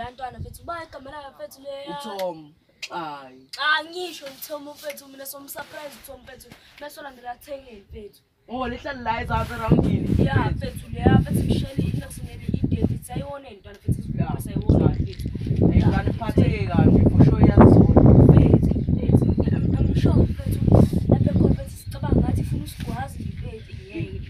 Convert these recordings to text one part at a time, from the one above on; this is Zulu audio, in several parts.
la ntwana mfethu uba igama la mfethu le Tom hayi ngisho Tom mfethu mina surprise Tom mfethu mesolandela Thengeni mfethu lihlala la eSouth aroundini ya mfethu le mfethu Michelle inasinele idate sayibona intwana mfethu sayibona mfethu ayingane phatheke kabi for sure yazona mfethu I'm sure mfethu lapha khona mfethu sicabanga ngathi ufuna usigwazi mfethu yeye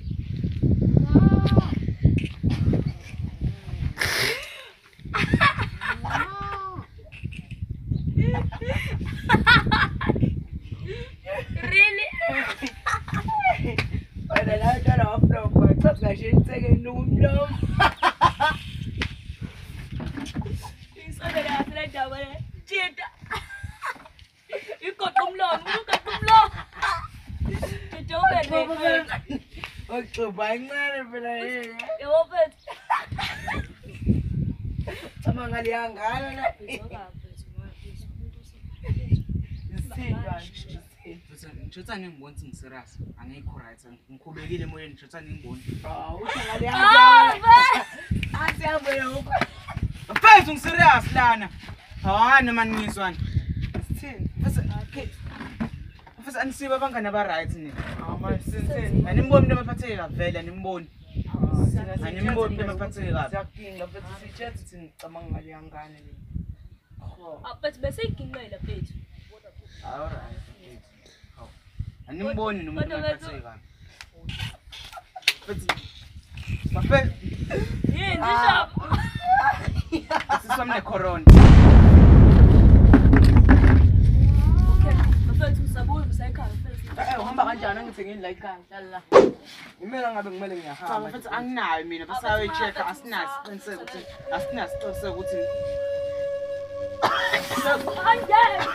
Really? But I like that off now, but that's why she's saying no. It's other than that, that one. Cheat. You got come long. You got come long. You don't get it. Okay, buying man, You open. Among the young guy. Ngithatha ngibona serious angekho right ngikhubekile emoyeni ngithatha ngibona Asihambe lokho mfethu ngiserious lana hawana mani ngizwana sithini mfethu anisiba abangani aba right ni sithini animboni into emaphatheke kabi animboni animboni into emaphatheke kabi siyakinga mfethu sichethe thini ngicabanga ngale yangane le But bese iginqela mfethu. alright animboni nomuntu emaphatheke kabi mfethu Yini ndishapho. sisomne corona Okay, mfethu usabuya usayikhaya mfethu. uhamba kanjani ngithengeni la ekhaya hlala la imela ngabe ngimele ngiyahamba mfethu anginayo mina basawe check asinazi qiniseke ukuthi asinazi qiniseke ukuthi Angeke.